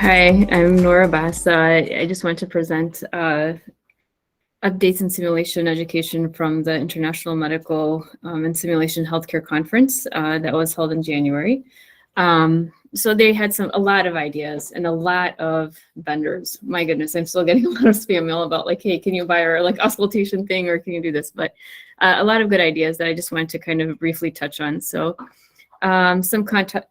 Hi, I'm Nora Abbas. I just want to present updates in simulation education from the International Medical and Simulation Healthcare Conference that was held in January. So they had a lot of ideas and a lot of vendors. My goodness, I'm still getting a lot of spam mail about like, hey, can you buy our like auscultation thing or can you do this? But a lot of good ideas that I just wanted to kind of briefly touch on. So some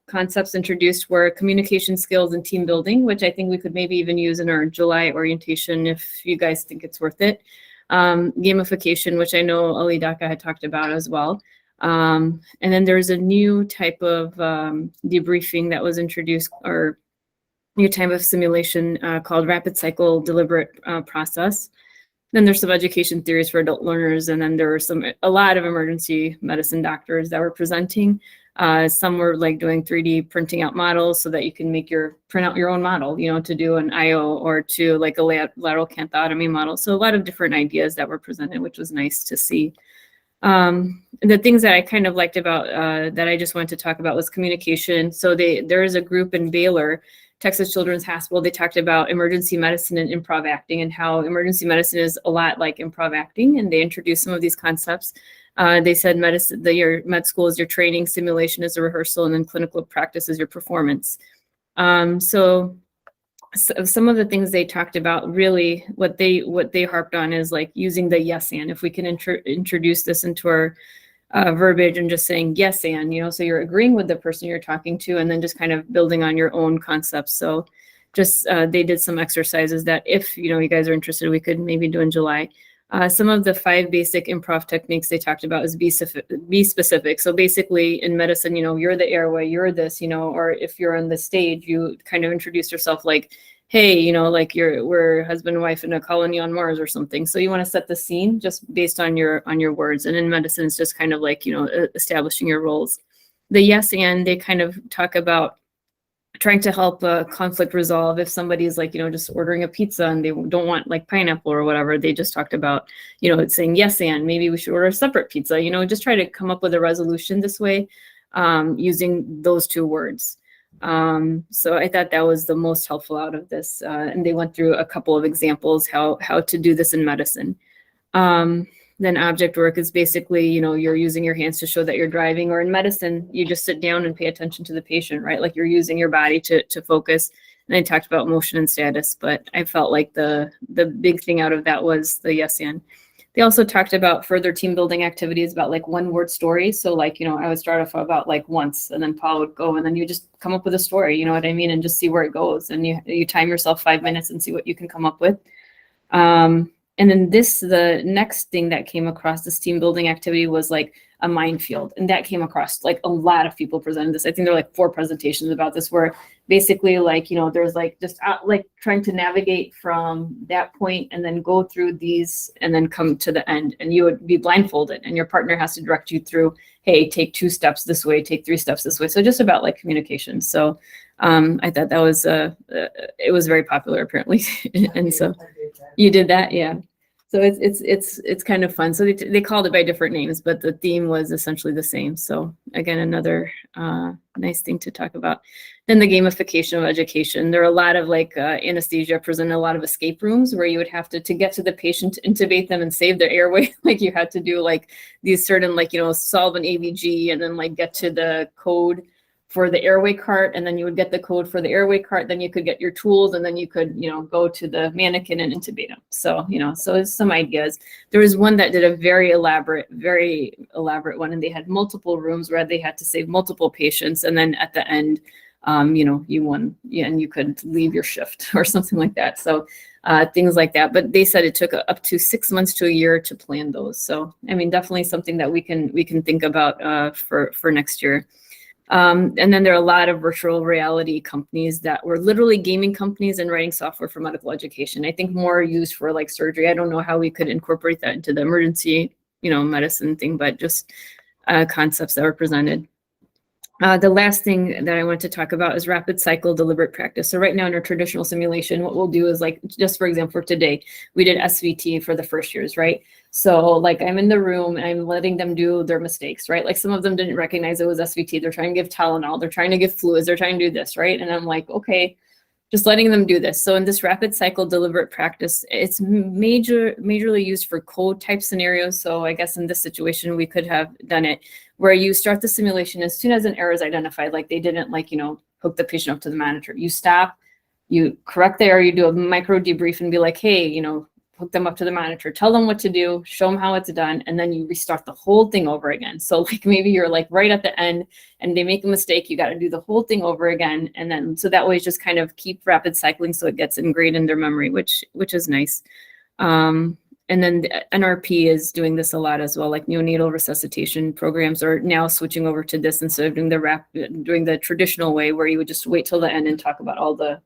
concepts introduced were communication skills and team building, which I think we could maybe even use in our July orientation if you guys think it's worth it. Gamification, which I know Ali Daka had talked about as well. And then there's a new type of debriefing that was introduced, or new type of simulation called rapid cycle deliberate process. Then there's some education theories for adult learners, and then there were a lot of emergency medicine doctors that were presenting. Some were like doing 3D printing out models so that you can print out your own model, to do an IO or to like a lateral canthotomy model. So a lot of different ideas that were presented, which was nice to see. The things that I kind of liked about that I just wanted to talk about was communication. So there is a group in Baylor, Texas Children's Hospital. They talked about emergency medicine and improv acting and how emergency medicine is a lot like improv acting, and they introduced some of these concepts. They said your med school is your training, simulation is a rehearsal, and then clinical practice is your performance. So some of the things they talked about, really what they harped on is like using the yes and. If we can introduce this into our verbiage and just saying yes and, so you're agreeing with the person you're talking to and then just kind of building on your own concepts. So just they did some exercises that if you guys are interested, we could maybe do in July. Some of the 5 basic improv techniques they talked about is be specific. So basically in medicine, you're the airway, you're this, or if you're on the stage, you kind of introduce yourself like, hey, like we're husband and wife in a colony on Mars or something. So you want to set the scene just based on your words. And in medicine, it's just kind of like, establishing your roles. The yes and, they kind of talk about trying to help conflict resolve. If somebody's like, just ordering a pizza and they don't want like pineapple or whatever, they just talked about, saying yes and maybe we should order a separate pizza, just try to come up with a resolution this way using those 2 words. So I thought that was the most helpful out of this. And they went through a couple of examples how to do this in medicine. Then object work is basically, you're using your hands to show that you're driving, or in medicine, you just sit down and pay attention to the patient, right? Like you're using your body to focus. And I talked about motion and status, but I felt like the big thing out of that was the yes and. They also talked about further team building activities about like 1-word stories. So like, I would start off about like once, and then Paul would go, and then you just come up with a story, you know what I mean? And just see where it goes. And you time yourself 5 minutes and see what you can come up with. And then the next thing that came across this team building activity was like a minefield. And that came across like a lot of people presented this. I think there were like 4 presentations about this, where basically like, there's like just like trying to navigate from that point and then go through these and then come to the end. And you would be blindfolded and your partner has to direct you through, hey, take 2 steps this way, take 3 steps this way. So just about like communication. So I thought that was, it was very popular apparently. And so you did that, yeah. So it's kind of fun. So they called it by different names, but the theme was essentially the same. So again, another nice thing to talk about. Then the gamification of education. There are a lot of like anesthesia presented a lot of escape rooms where you would have to get to the patient, to intubate them and save their airway. Like you had to do like these certain like, solve an AVG and then like get to the code for the airway cart, and then you would get the code for the airway cart, then you could get your tools, and then you could, go to the mannequin and intubate them. So, so it's some ideas. There was one that did a very elaborate one, and they had multiple rooms where they had to save multiple patients, and then at the end, you won, and you could leave your shift or something like that. So things like that. But they said it took up to 6 months to a year to plan those. So, I mean, definitely something that we can think about for next year. And then there are a lot of virtual reality companies that were literally gaming companies and writing software for medical education. I think more used for like surgery. I don't know how we could incorporate that into the emergency, medicine thing, but just concepts that were presented. The last thing that I want to talk about is rapid cycle deliberate practice. So right now in our traditional simulation, what we'll do is like, just for example, for today, we did SVT for the first years, right? So like I'm in the room and I'm letting them do their mistakes, right? Like some of them didn't recognize it was SVT. They're trying to give Tylenol, they're trying to give fluids, they're trying to do this, right? And I'm like, okay, just letting them do this. So in this rapid cycle deliberate practice, it's majorly used for code type scenarios. So I guess in this situation, we could have done it where you start the simulation as soon as an error is identified, like they didn't hook the patient up to the monitor. You stop, you correct the error, you do a micro debrief and be like, hey, hook them up to the monitor, tell them what to do, show them how it's done, and then you restart the whole thing over again. So like maybe you're like right at the end and they make a mistake, you got to do the whole thing over again. And then, so that way just kind of keep rapid cycling so it gets ingrained in their memory, which is nice. And then the NRP is doing this a lot as well, like neonatal resuscitation programs are now switching over to this instead of doing the traditional way where you would just wait till the end and talk about all the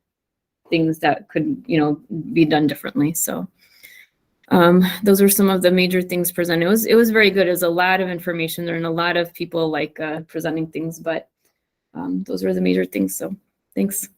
things that could, be done differently. So those are some of the major things presented. It was very good. It was a lot of information there and a lot of people like presenting things, but those were the major things. So thanks.